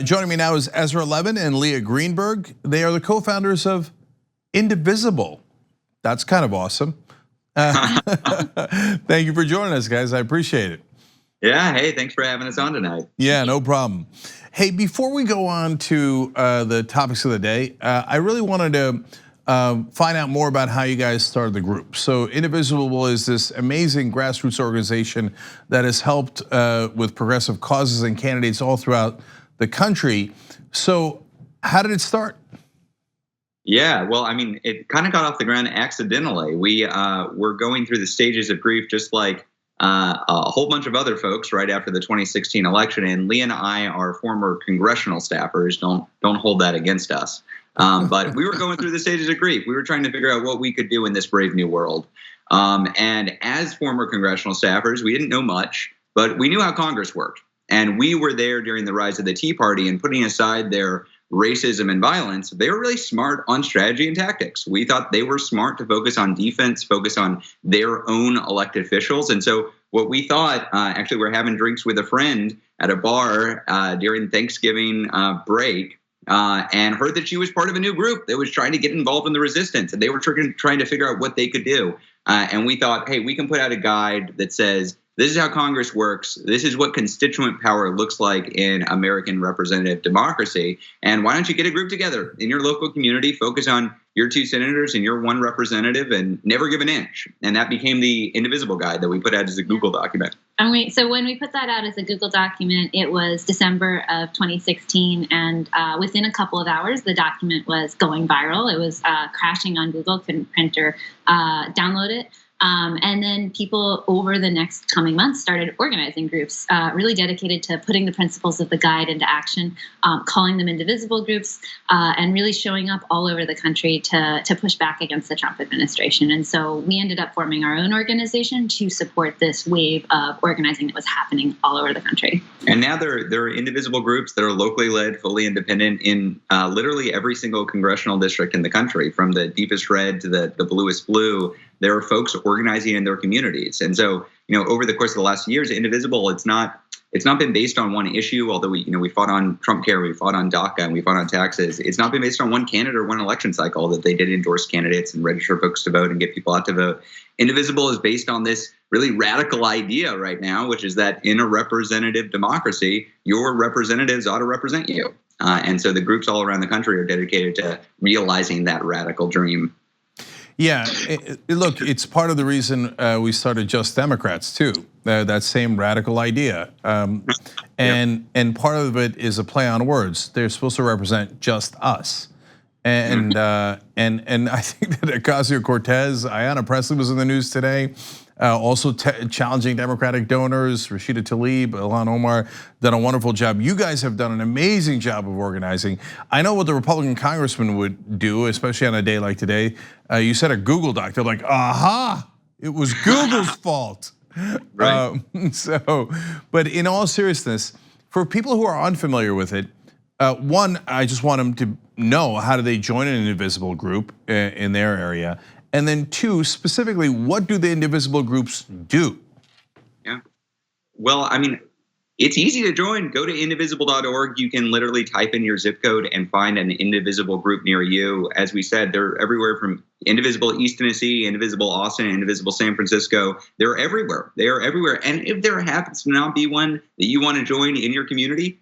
Joining me now is Ezra Levin and Leah Greenberg. They are the co-founders of Indivisible. That's kind of awesome. Thank you for joining us, guys. I appreciate it. Yeah, hey, thanks for having us on tonight. Yeah, no problem. Hey, before we go on to the topics of the day, I really wanted to find out more about how you guys started the group. So Indivisible is this amazing grassroots organization that has helped with progressive causes and candidates all throughout the country. So how did it start? Yeah, well, I mean, it kind of got off the ground accidentally. We were going through the stages of grief just like a whole bunch of other folks right after the 2016 election. And Leah and I are former congressional staffers. Don't hold that against us. But we were going through the stages of grief. We were trying to figure out what we could do in this brave new world. And as former congressional staffers, we didn't know much, but we knew how Congress worked. And we were there during the rise of the Tea Party, and putting aside their racism and violence, they were really smart on strategy and tactics. We thought they were smart to focus on defense, focus on their own elected officials. And so what we thought, actually we're having drinks with a friend at a bar during Thanksgiving break, and heard that she was part of a new group that was trying to get involved in the resistance, and they were trying to figure out what they could do. And we thought, hey, we can put out a guide that says, this is how Congress works. This is what constituent power looks like in American representative democracy. And why don't you get a group together in your local community, focus on your 2 senators and your 1 representative, and never give an inch. And that became the Indivisible guide that we put out as a Google document. So when we put that out as a Google document, it was December of 2016. And within a couple of hours, the document was going viral. It was crashing on Google, couldn't print or download it. And then people over the next coming months started organizing groups really dedicated to putting the principles of the guide into action, calling them Indivisible groups, and really showing up all over the country to push back against the Trump administration. And so we ended up forming our own organization to support this wave of organizing that was happening all over the country. And now there are Indivisible groups that are locally led, fully independent in literally every single congressional district in the country, from the deepest red to the bluest blue. There are folks organizing in their communities. And so, over the course of the last years, Indivisible, it's not been based on one issue, although we fought on Trump Care, we fought on DACA, and we fought on taxes. It's not been based on one candidate or one election cycle, that they did endorse candidates and register folks to vote and get people out to vote. Indivisible is based on this really radical idea right now, which is that in a representative democracy, your representatives ought to represent you. And so the groups all around the country are dedicated to realizing that radical dream. Yeah, look, it's part of the reason we started Just Democrats too. That same radical idea, and part of it is a play on words. They're supposed to represent just us, and I think that Ocasio-Cortez, Ayanna Pressley was in the news today. Also challenging Democratic donors, Rashida Tlaib, Ilhan Omar, done a wonderful job. You guys have done an amazing job of organizing. I know what the Republican congressman would do, especially on a day like today. You said a Google doc. They're like, aha, it was Google's fault. Right. But in all seriousness, for people who are unfamiliar with it, one, I just want them to know, how do they join an Indivisible group in their area? And then 2, specifically, what do the Indivisible groups do? Yeah, well, I mean, it's easy to join. Go to indivisible.org. You can literally type in your zip code and find an Indivisible group near you. As we said, they're everywhere, from Indivisible East Tennessee, Indivisible Austin, Indivisible San Francisco. They're everywhere. They are everywhere. And if there happens to not be one that you want to join in your community,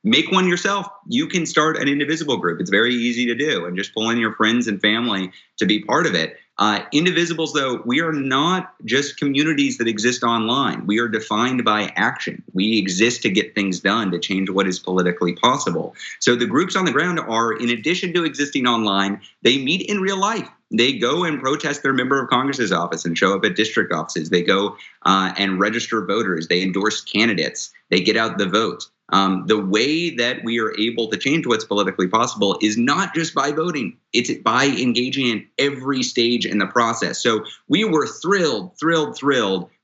make one yourself. You can start an Indivisible group. It's very easy to do, and just pull in your friends and family to be part of it. Indivisibles, though, we are not just communities that exist online. We are defined by action. We exist to get things done, to change what is politically possible. So the groups on the ground are, in addition to existing online, they meet in real life. They go and protest their member of Congress's office and show up at district offices. They go and register voters. They endorse candidates. They get out the vote. The way that we are able to change what's politically possible is not just by voting. It's by engaging in every stage in the process. So we were thrilled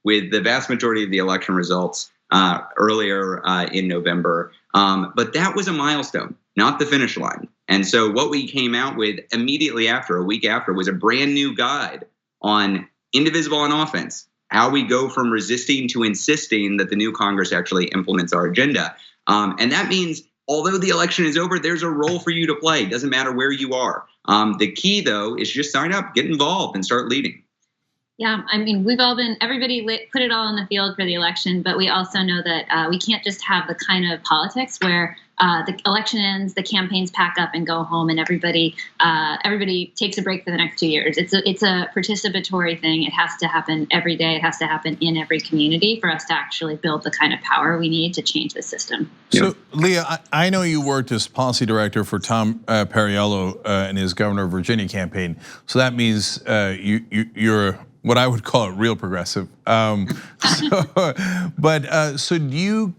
with the vast majority of the election results earlier in November. But that was a milestone, not the finish line. And so what we came out with immediately after, a week after, was a brand new guide on Indivisible on offense, how we go from resisting to insisting that the new Congress actually implements our agenda. And that means although the election is over, there's a role for you to play. It doesn't matter where you are. The key, though, is just sign up, get involved, and start leading. Yeah, I mean, everybody put it all in the field for the election, but we also know that we can't just have the kind of politics where the election ends, the campaigns pack up and go home, and everybody takes a break for the next 2 years. It's a participatory thing. It has to happen every day. It has to happen in every community for us to actually build the kind of power we need to change the system. So, Leah, I know you worked as policy director for Tom Perriello in his governor of Virginia campaign. So that means you're what I would call a real progressive. So do you?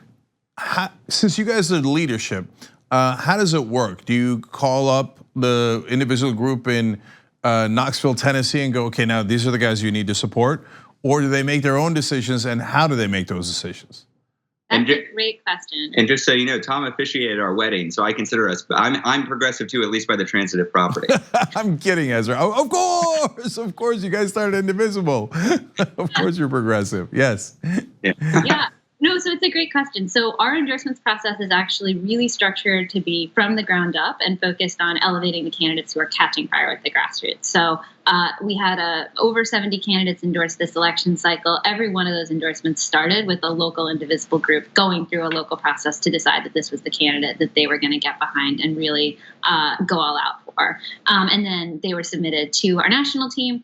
Since you guys are the leadership, how does it work? Do you call up the Indivisible group in Knoxville, Tennessee and go, okay, now these are the guys you need to support? Or do they make their own decisions, and how do they make those decisions? That's a great question. And just so you know, Tom officiated our wedding, so I consider us, I'm progressive too, at least by the transitive property. I'm kidding, Ezra. Of course, you guys started Indivisible. Of course you're progressive, yes. Yeah. No, so it's a great question. So our endorsements process is actually really structured to be from the ground up and focused on elevating the candidates who are catching fire at the grassroots. So we had over 70 candidates endorse this election cycle. Every one of those endorsements started with a local Indivisible group going through a local process to decide that this was the candidate that they were going to get behind and really go all out for. And then they were submitted to our national team.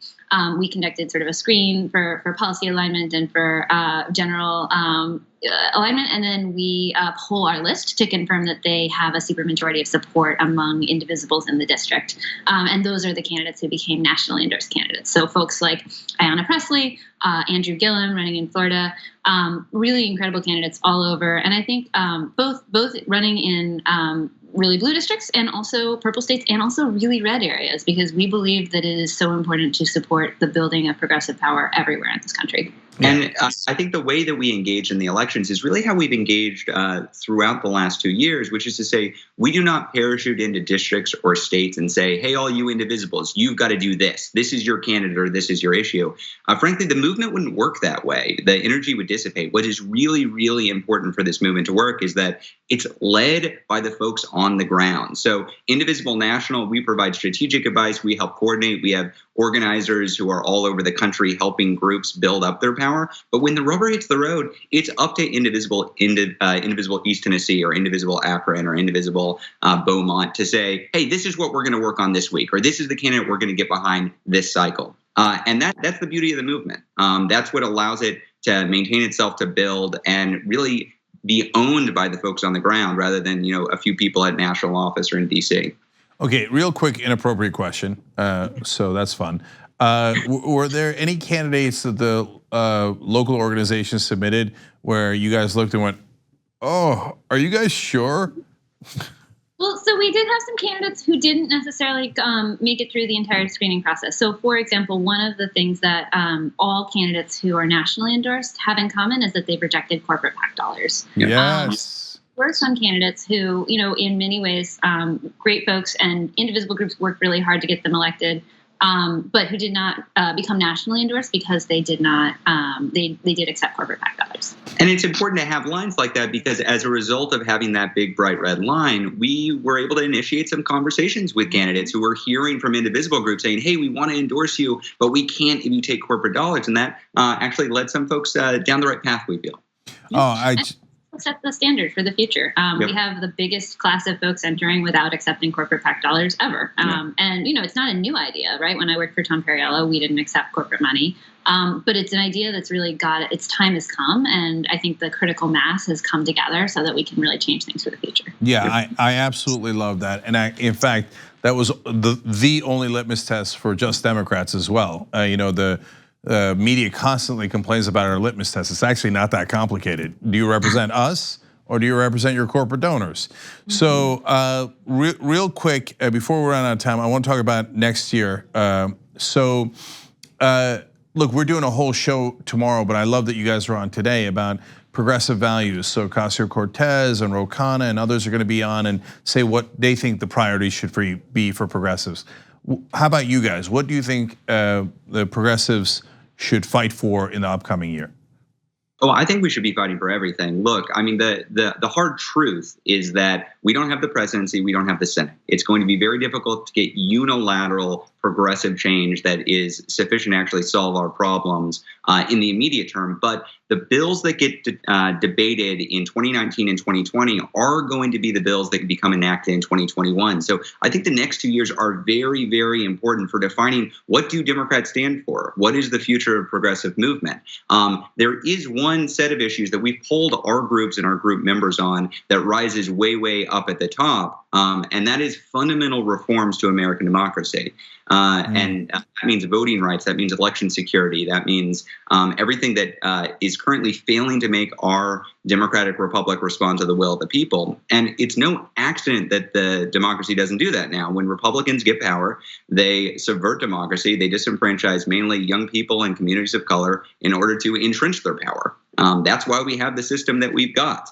We conducted sort of a screen for policy alignment and for general alignment, and then we poll our list to confirm that they have a supermajority of support among indivisibles in the district. And those are the candidates who became nationally endorsed candidates. So folks like Ayanna Pressley, Andrew Gillum running in Florida, really incredible candidates all over. And I think both running in really blue districts and also purple states and also really red areas, because we believe that it is so important to support the building of progressive power everywhere in this country. And I think the way that we engage in the elections is really how we've engaged throughout the last 2 years, which is to say, we do not parachute into districts or states and say, hey, all you indivisibles, you've got to do this. This is your candidate or this is your issue. Frankly, the movement wouldn't work that way. The energy would dissipate. What is really, really important for this movement to work is that it's led by the folks on the ground. So Indivisible National, we provide strategic advice. We help coordinate. We have organizers who are all over the country helping groups build up their power. But when the rubber hits the road, it's up to Indivisible East Tennessee or Indivisible Akron or Indivisible Beaumont to say, hey, this is what we're going to work on this week, or this is the candidate we're going to get behind this cycle. And that's the beauty of the movement. That's what allows it to maintain itself, to build, and really be owned by the folks on the ground rather than a few people at national office or in DC. Okay, real quick, inappropriate question. So that's fun. Were there any candidates that the local organization submitted where you guys looked and went, "Oh, are you guys sure?" Well, so we did have some candidates who didn't necessarily make it through the entire screening process. So, for example, one of the things that all candidates who are nationally endorsed have in common is that they've rejected corporate PAC dollars. Yes. Were some candidates who, in many ways, great folks, and Indivisible groups worked really hard to get them elected, but who did not become nationally endorsed because they did not, they did accept corporate PAC dollars. And it's important to have lines like that because as a result of having that big bright red line, we were able to initiate some conversations with candidates who were hearing from Indivisible groups saying, hey, we want to endorse you, but we can't if you take corporate dollars. And that actually led some folks down the right path, we feel. Set the standard for the future. We have the biggest class of folks entering without accepting corporate PAC dollars ever. And it's not a new idea, right? When I worked for Tom Perriello, we didn't accept corporate money. But it's an idea that's really its time has come, and I think the critical mass has come together so that we can really change things for the future. Yeah, I absolutely love that. And in fact, that was the only litmus test for Just Democrats as well. The media constantly complains about our litmus test. It's actually not that complicated. Do you represent us or do you represent your corporate donors? Mm-hmm. So real quick, before we run out of time, I want to talk about next year. Look, we're doing a whole show tomorrow, but I love that you guys are on today about progressive values. So Ocasio-Cortez and Ro Khanna and others are going to be on and say what they think the priorities should be for progressives. How about you guys? What do you think the progressives should fight for in the upcoming year? Oh, I think we should be fighting for everything. Look, I mean, the hard truth is that we don't have the presidency, we don't have the Senate. It's going to be very difficult to get unilateral progressive change that is sufficient to actually solve our problems in the immediate term. But the bills that get debated in 2019 and 2020 are going to be the bills that can become enacted in 2021. So I think the next 2 years are very, very important for defining what do Democrats stand for? What is the future of progressive movement? There is one set of issues that we've polled our groups and our group members on that rises way, way up at the top. And that is fundamental reforms to American democracy. And that means voting rights. That means election security. That means everything that is currently failing to make our democratic republic respond to the will of the people. And it's no accident that the democracy doesn't do that now. When Republicans get power, they subvert democracy. They disenfranchise mainly young people and communities of color in order to entrench their power. That's why we have the system that we've got.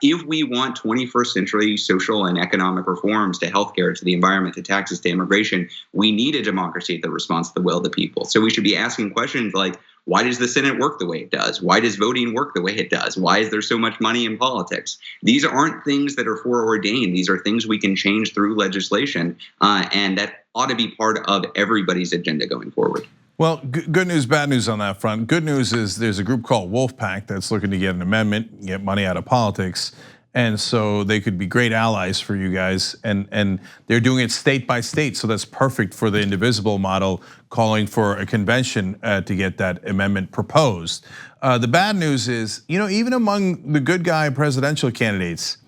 If we want 21st century social and economic reforms to healthcare, to the environment, to taxes, to immigration, we need a democracy that responds to the will of the people. So we should be asking questions like, why does the Senate work the way it does? Why does voting work the way it does? Why is there so much money in politics? These aren't things that are foreordained. These are things we can change through legislation, and that ought to be part of everybody's agenda going forward. Well, good news, bad news on that front. Good news is there's a group called Wolfpack that's looking to get an amendment, get money out of politics. And so they could be great allies for you guys. And they're doing it state by state. So that's perfect for the Indivisible model, calling for a convention to get that amendment proposed. The bad news is, even among the good guy presidential candidates,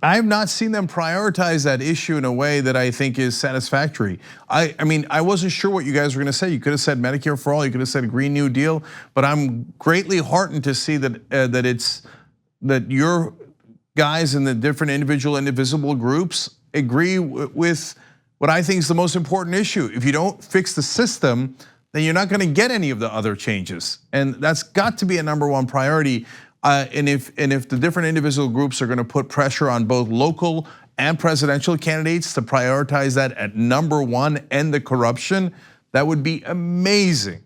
I have not seen them prioritize that issue in a way that I think is satisfactory. I mean, I wasn't sure what you guys were going to say. You could have said Medicare for all. You could have said Green New Deal. But I'm greatly heartened to see that your guys in the different individual Indivisible groups agree with what I think is the most important issue. If you don't fix the system, then you're not going to get any of the other changes, and that's got to be a #1 priority. And if the different Indivisible groups are going to put pressure on both local and presidential candidates to prioritize that at #1, end the corruption, that would be amazing.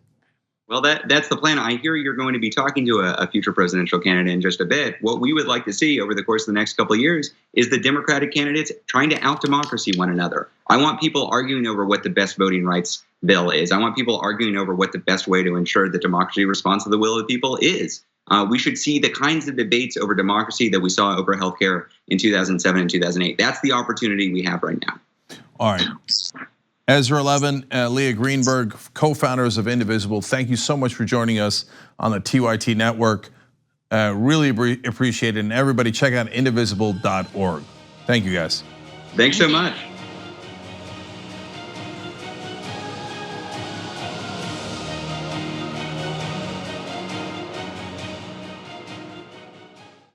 Well, that's the plan. I hear you're going to be talking to a future presidential candidate in just a bit. What we would like to see over the course of the next couple of years is the Democratic candidates trying to out-democracy one another. I want people arguing over what the best voting rights bill is. I want people arguing over what the best way to ensure that democracy responds to the will of the people is. We should see the kinds of debates over democracy that we saw over healthcare in 2007 and 2008. That's the opportunity we have right now. All right. Ezra Levin, Leah Greenberg, co-founders of Indivisible, thank you so much for joining us on the TYT network. Really appreciate it. And everybody check out indivisible.org. Thank you guys. Thanks so much.